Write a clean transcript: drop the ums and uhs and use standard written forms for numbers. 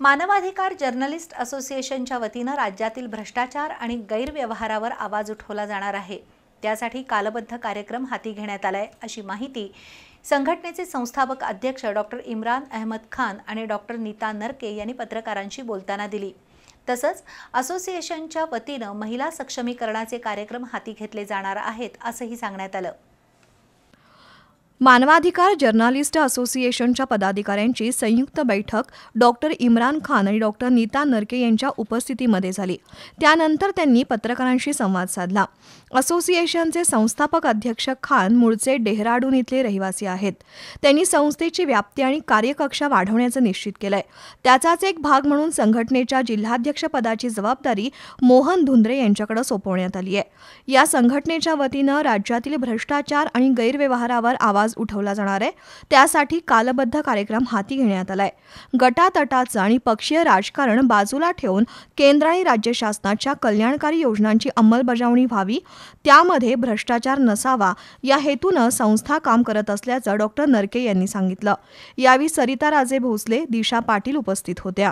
मानवाधिकार जर्नलिस्ट असोसिएशनच्या वतीनं राज्यातील भ्रष्टाचार आणि गैरव्यवहारावर आवाज उठवला जाणार आहे। त्यासाठी कालबद्ध कार्यक्रम हाती घेण्यात आलाय, अशी माहिती संघटनेचे संस्थापक अध्यक्ष डॉक्टर इम्रान अहमद खान आणि डॉक्टर नीता नरके यांनी पत्रकारांशी बोलताना दिली। तसंच असोसिएशनच्या वतीनं महिला सक्षमीकरणाचे कार्यक्रम हाती घेतले जाणार आहेत, असंही सांगण्यात आलं। मानवाधिकार जर्नलिस्ट असोसिएशनच्या पदाधिकाऱ्यांची संयुक्त बैठक डॉक्टर इम्रान खान आणि डॉक्टर नीता नरके यांच्या उपस्थितीमध्ये झाली। त्यानंतर त्यांनी पत्रकारांशी संवाद साधला। असोसिएशनचे संस्थापक अध्यक्ष खान मूळचे डेहराडून इथले रहिवासी आहेत। त्यांनी संस्थेची व्याप्ती आणि कार्यकक्षा वाढवण्याचं निश्चित केलंय। त्याचाच एक भाग म्हणून संघटनेच्या जिल्हाध्यक्ष पदाची जबाबदारी मोहन धुंद्रे यांच्याकडे सोपवण्यात आली आहे। या संघटनेच्या वतीनं राज्यातील भ्रष्टाचार आणि गैरव्यवहारावर आवाज उठवला जाणार आहे। त्यासाठी कालबद्ध कार्यक्रम हाती घेण्यात आलाय। गटातटाचं आणि पक्षीय राजकारण बाजूला ठेवून केंद्र आणि राज्य शासनाच्या कल्याणकारी योजनांची अंमलबजावणी व्हावी, त्यामध्ये भ्रष्टाचार नसावा, या हेतूनं संस्था काम करत असल्याचं डॉक्टर नरके यांनी सांगितलं। यावेळी सरिता राजे भोसले, दिशा पाटील उपस्थित होत्या।